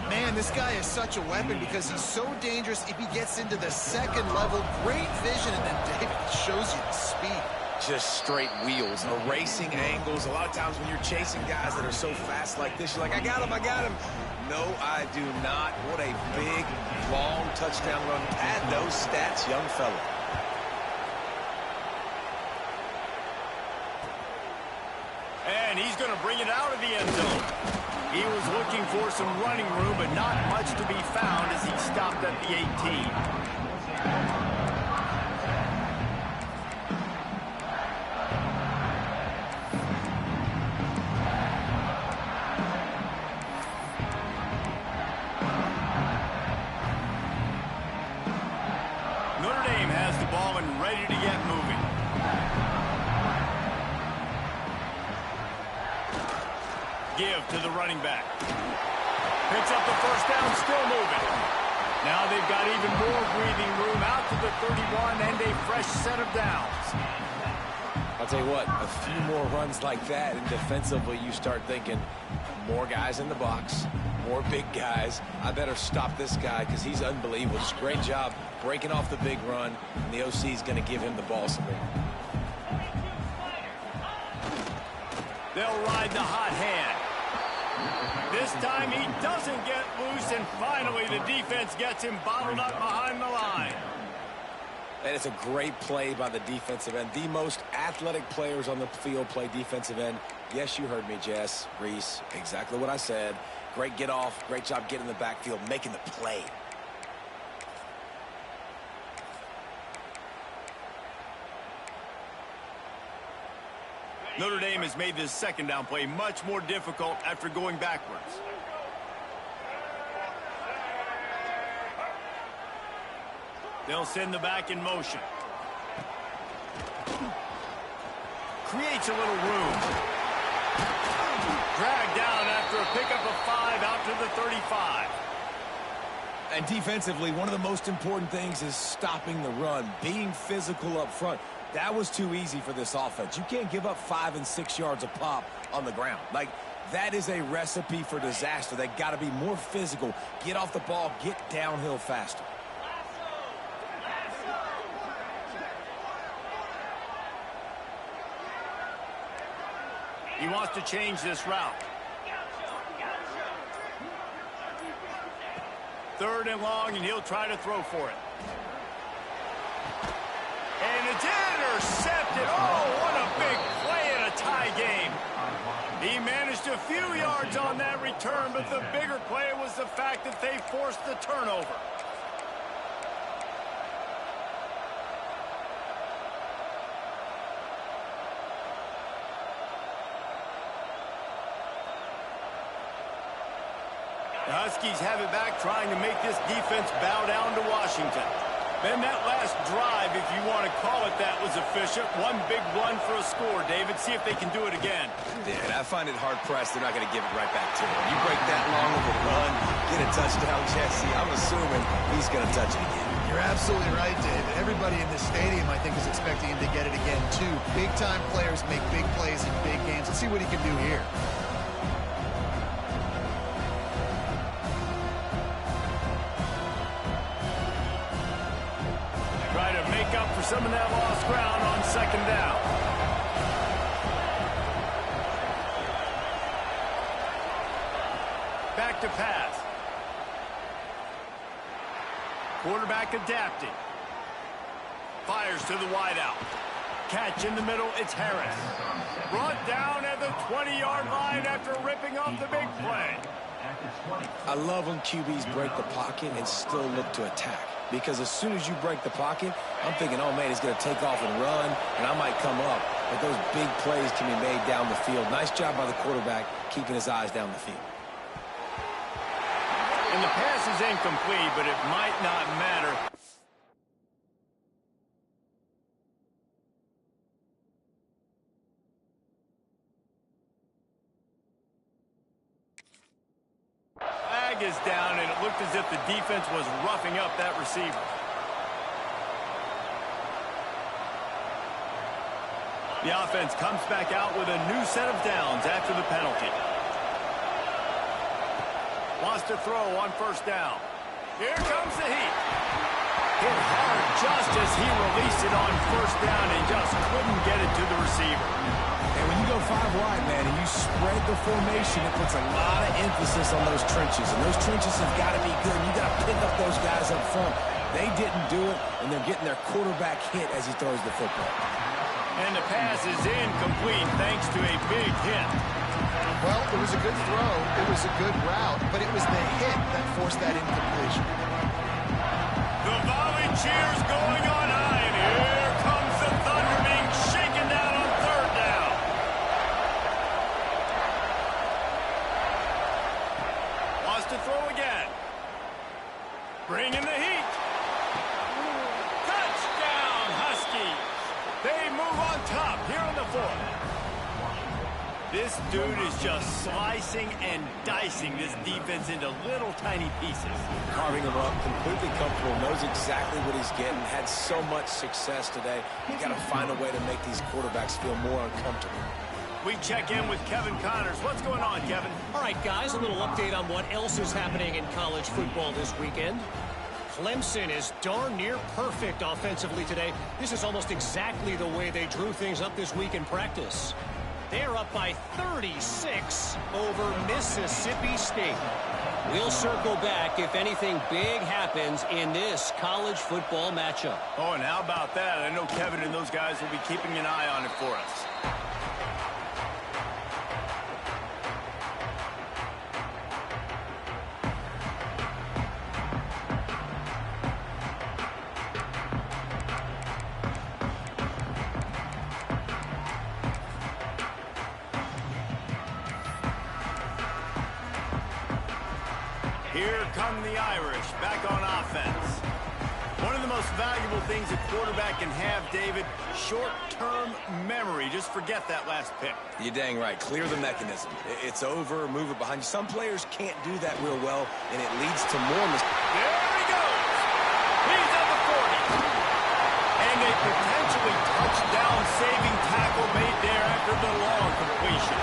Speaker 3: Man, this guy is such a weapon because he's so dangerous if he gets into the second level. Great vision, and then David shows you the speed.
Speaker 2: Just straight wheels, erasing angles. A lot of times when you're chasing guys that are so fast like this, you're like, I got him, I got him. No, I do not. What a big, long touchdown run. Pad those stats, young fella.
Speaker 1: And he's going to bring it out of the end zone. He was looking for some running room, but not much to be found as he stopped at the 18. Notre Dame has the ball and ready to get moving. Give to the running back. Picks up the first down, still moving. Now they've got even more breathing room out to the 31 and a fresh set of downs.
Speaker 2: I'll tell you what, a few more runs like that, and defensively you start thinking, more guys in the box, more big guys. I better stop this guy because he's unbelievable. Just great job breaking off the big run, and the OC is going to give him the ball some more.
Speaker 1: They'll ride the hot hand. This time he doesn't get loose, and finally the defense gets him bottled up behind the line.
Speaker 2: And it's a great play by the defensive end. The most athletic players on the field play defensive end. Yes, you heard me, Jess, Reese, exactly what I said. Great get off, great job getting in the backfield, making the play.
Speaker 1: Notre Dame has made this second down play much more difficult after going backwards. They'll send the back in motion. Creates a little room. Dragged down after a pickup of 5 out to the 35.
Speaker 2: And defensively, one of the most important things is stopping the run, being physical up front. That was too easy for this offense. You can't give up 5 and 6 yards a pop on the ground. Like, that is a recipe for disaster. They got to be more physical, get off the ball, get downhill faster.
Speaker 1: He wants to change this route. 3rd and long, and he'll try to throw for it. And it's intercepted. Oh, what a big play in a tie game. He managed a few yards on that return, but the bigger play was the fact that they forced the turnover. The Huskies have it back, trying to make this defense bow down to Washington. Man, that last drive, if you want to call it that, was efficient. One big run for a score, David. See if they can do it again.
Speaker 2: Yeah, and I find it hard-pressed they're not going to give it right back to him. You break that long of a run, get a touchdown, Jesse, I'm assuming he's going to touch it again.
Speaker 3: You're absolutely right, David. Everybody in this stadium, I think, is expecting him to get it again, too. Big-time players make big plays in big games. Let's see what he can do here.
Speaker 1: Try to make up for some of that lost ground on second down. Back to pass. Quarterback adapting. Fires to the wideout. Catch in the middle, it's Harris. Brought down at the 20-yard line after ripping off the big play.
Speaker 2: I love when QBs break the pocket and still look to attack. Because as soon as you break the pocket, I'm thinking, oh, man, he's going to take off and run, and I might come up. But those big plays can be made down the field. Nice job by the quarterback keeping his eyes down the field.
Speaker 1: And the pass is incomplete, but it might not matter. Flag is down, and it looked as if the defense was roughing up that receiver. The offense comes back out with a new set of downs after the penalty. Wants to throw on first down. Here comes the heat. Hit hard just as he released it on first down and just couldn't get it to the receiver.
Speaker 2: And when you go 5 wide, man, and you spread the formation, it puts a lot of emphasis on those trenches. And those trenches have got to be good. You got to pick up those guys up front. They didn't do it, and they're getting their quarterback hit as he throws the football.
Speaker 1: And the pass is incomplete thanks to a big hit.
Speaker 3: Well, it was a good throw. It was a good route, but it was the hit that forced that incompletion.
Speaker 1: The volley cheers going on high, and here comes the Thunder being shaken down on third down. Wants to throw again. Bringing the heat. Touchdown, Huskies. They move on top here on the fourth. This dude is just slicing and dicing this defense into little tiny pieces.
Speaker 2: Carving him up, completely comfortable, knows exactly what he's getting, had so much success today. You got to find a way to make these quarterbacks feel more uncomfortable.
Speaker 1: We check in with Kevin Connors. What's going on, Kevin?
Speaker 4: All right, guys, a little update on what else is happening in college football this weekend. Clemson is darn near perfect offensively today. This is almost exactly the way they drew things up this week in practice. They're up by 36 over Mississippi State. We'll circle back if anything big happens in this college football matchup.
Speaker 1: Oh, and how about that? I know Kevin and those guys will be keeping an eye on it for us. Here come the Irish back on offense. One of the most valuable things a quarterback can have, David, short-term memory. Just forget that last pick.
Speaker 2: You're dang right. Clear the mechanism. It's over, move it behind you. Some players can't do that real well, and it leads to more mistakes.
Speaker 1: There he goes. He's at the 40. And a potentially touchdown-saving tackle made there after the long completion.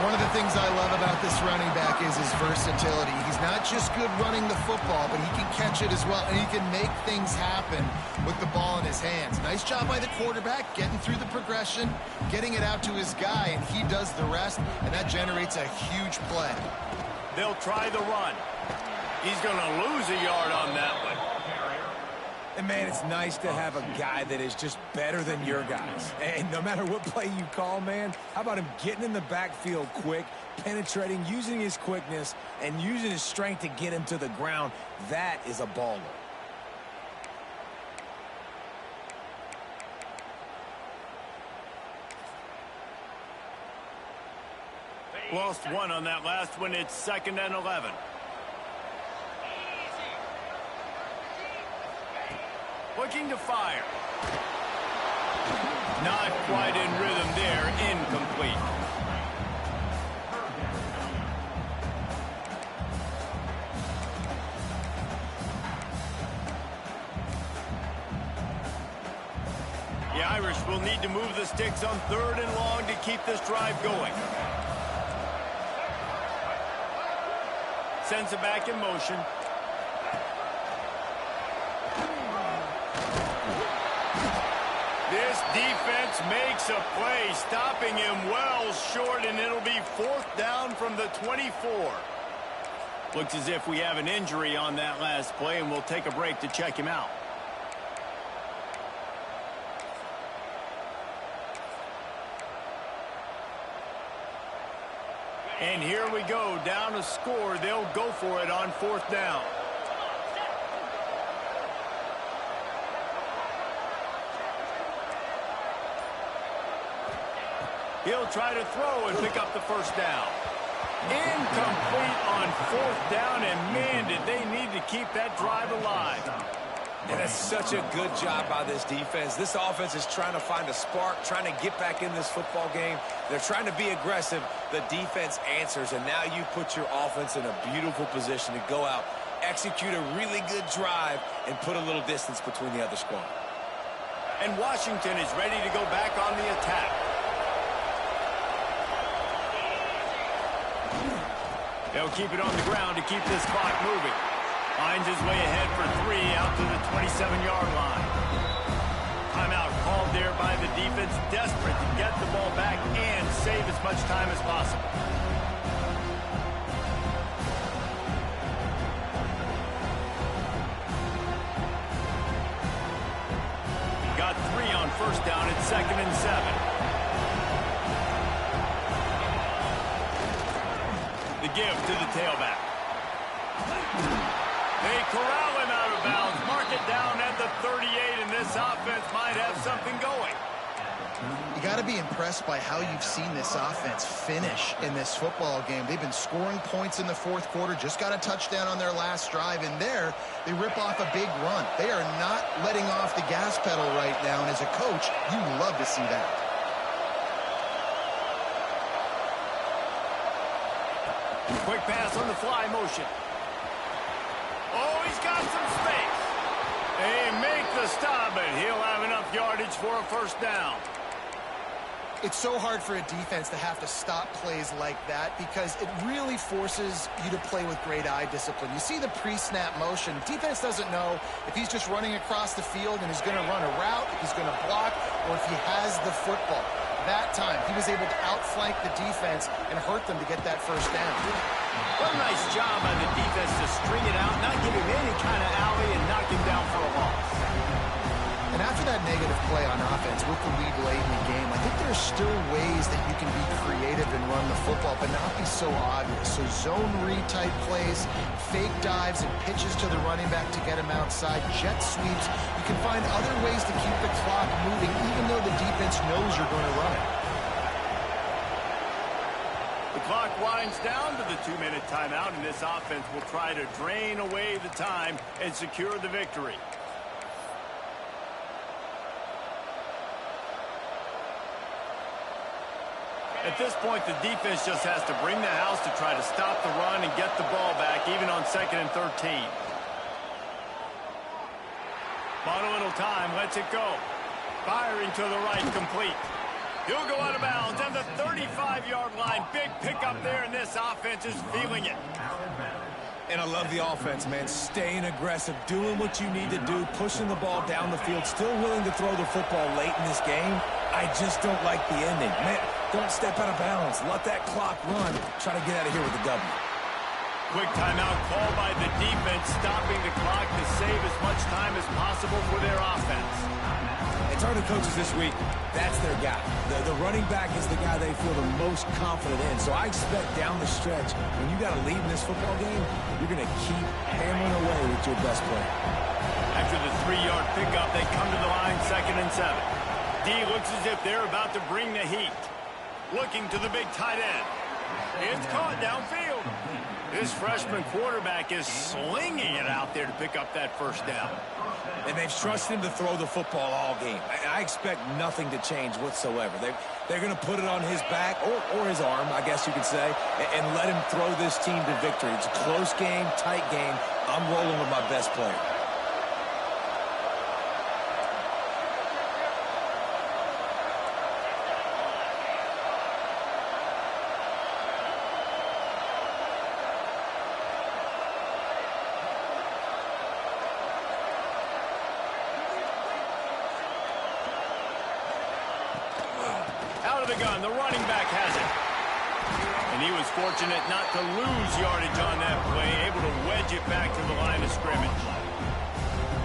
Speaker 3: One of the things I love about this running back is his versatility. He's not just good running the football, but he can catch it as well, and he can make things happen with the ball in his hands. Nice job by the quarterback, getting through the progression, getting it out to his guy, and he does the rest, and that generates a huge play.
Speaker 1: They'll try the run. He's going to lose a yard on that one.
Speaker 2: And, man, it's nice to have a guy that is just better than your guys. And no matter what play you call, man, how about him getting in the backfield quick, penetrating, using his quickness, and using his strength to get him to the ground? That is a baller.
Speaker 1: Lost one on that last one. It's 2nd and 11. looking to fire. Not quite in rhythm there. Incomplete. The Irish will need to move the sticks on 3rd and long to keep this drive going. Sends it back in motion. This defense makes a play, stopping him well short, and it'll be 4th down from the 24. Looks as if we have an injury on that last play, and we'll take a break to check him out. And here we go, down a score. They'll go for it on 4th down. He'll try to throw and pick up the 1st down. Incomplete on 4th down, and man, did they need to keep that drive alive.
Speaker 2: And that's such a good job by this defense. This offense is trying to find a spark, trying to get back in this football game. They're trying to be aggressive. The defense answers, and now you put your offense in a beautiful position to go out, execute a really good drive, and put a little distance between the other squad.
Speaker 1: And Washington is ready to go back on the attack. They'll keep it on the ground to keep this clock moving. Finds his way ahead for 3 out to the 27-yard line. Timeout called there by the defense, desperate to get the ball back and save as much time as possible. Got 3 on 1st down at 2nd and 7. The give to the tailback. They corral him out of bounds, mark it down at the 38, and this offense might have something going.
Speaker 3: You got to be impressed by how you've seen this offense finish in this football game. They've been scoring points in the 4th quarter, just got a touchdown on their last drive, and there they rip off a big run. They are not letting off the gas pedal right now, and as a coach, you love to see that.
Speaker 1: Quick pass on the fly motion. Oh, he's got some space. They make the stop, but he'll have enough yardage for a 1st down.
Speaker 3: It's so hard for a defense to have to stop plays like that because it really forces you to play with great eye discipline. You see the pre-snap motion. Defense doesn't know if he's just running across the field and he's going to run a route, if he's going to block, or if he has the football. That time, he was able to outflank the defense and hurt them to get that 1st down.
Speaker 1: What a nice job by the defense to string it out, not give him any kind of alley, and knock him down for a loss.
Speaker 3: And after that negative play on offense with the lead late in the game, I think there's still ways that you can be creative and run the football, but not be so obvious. So zone read type plays, fake dives and pitches to the running back to get him outside, jet sweeps. You can find other ways to keep the clock moving, even though the defense knows you're going to run it.
Speaker 1: The clock winds down to the 2-minute timeout, and this offense will try to drain away the time and secure the victory. At this point, the defense just has to bring the house to try to stop the run and get the ball back, even on 2nd and 13. Bought a little time, lets it go. Firing to the right, complete. He'll go out of bounds on the 35-yard line. Big pickup there, and this offense is feeling it.
Speaker 2: And I love the offense, man. Staying aggressive, doing what you need to do, pushing the ball down the field, still willing to throw the football late in this game. I just don't like the ending. Man, don't step out of bounds. Let that clock run. Try to get out of here with a W.
Speaker 1: Quick timeout called by the defense, stopping the clock to save as much time as possible for their offense.
Speaker 2: And to the coaches this week, that's their guy. The running back is the guy they feel the most confident in. So I expect down the stretch, when you got a lead in this football game, you're going to keep hammering away with your best player.
Speaker 1: After the 3-yard pickup, they come to the line 2nd and 7. D looks as if they're about to bring the heat. Looking to the big tight end. It's caught downfield. This freshman quarterback is slinging it out there to pick up that first down.
Speaker 2: And they've trusted him to throw the football all game. I expect nothing to change whatsoever. They're going to put it on his back, or his arm, I guess you could say, and let him throw this team to victory. It's a close game, tight game. I'm rolling with my best player.
Speaker 1: Out of the gun, the running back has it. And he was fortunate not to lose yardage on that play, able to wedge it back to the line of scrimmage.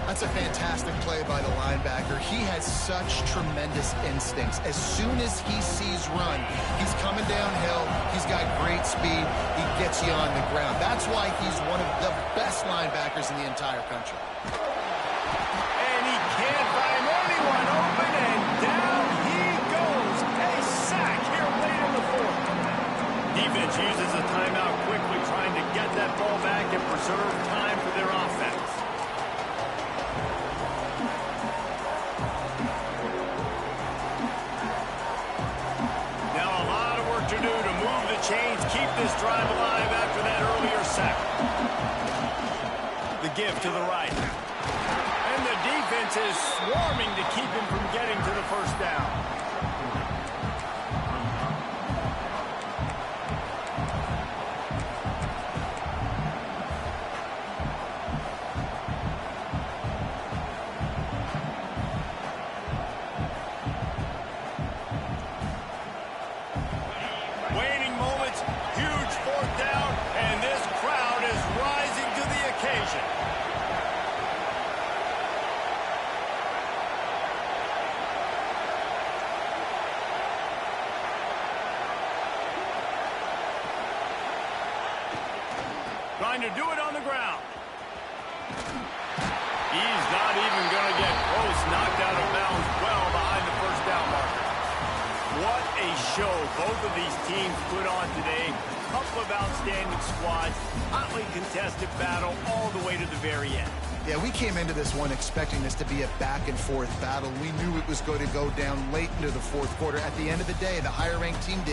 Speaker 3: That's a fantastic play by the linebacker. He has such tremendous instincts. As soon as he sees run, he's coming downhill. He's got great speed. He gets you on the ground. That's why he's one of the best linebackers in the entire country.
Speaker 1: And he can't find anyone open, and down he goes. A sack here late in the fourth. Defense uses a timeout quickly, trying to get that ball back and preserve time for their offense. To do to move the chains, keep this drive alive after that earlier sack. The give to the right. And the defense is swarming to keep him from getting to the first down. Waning moments, huge fourth down, and this crowd is rising to the occasion. Trying to do it on the ground. He's not even going to get close, knocked out of bounds well behind the first down marker. What a show both of these teams put on today. A couple of outstanding squads, hotly contested battle all the way to the very end.
Speaker 3: Yeah, we came into this one expecting this to be a back-and-forth battle. We knew it was going to go down late into the fourth quarter. At the end of the day, the higher-ranked team did.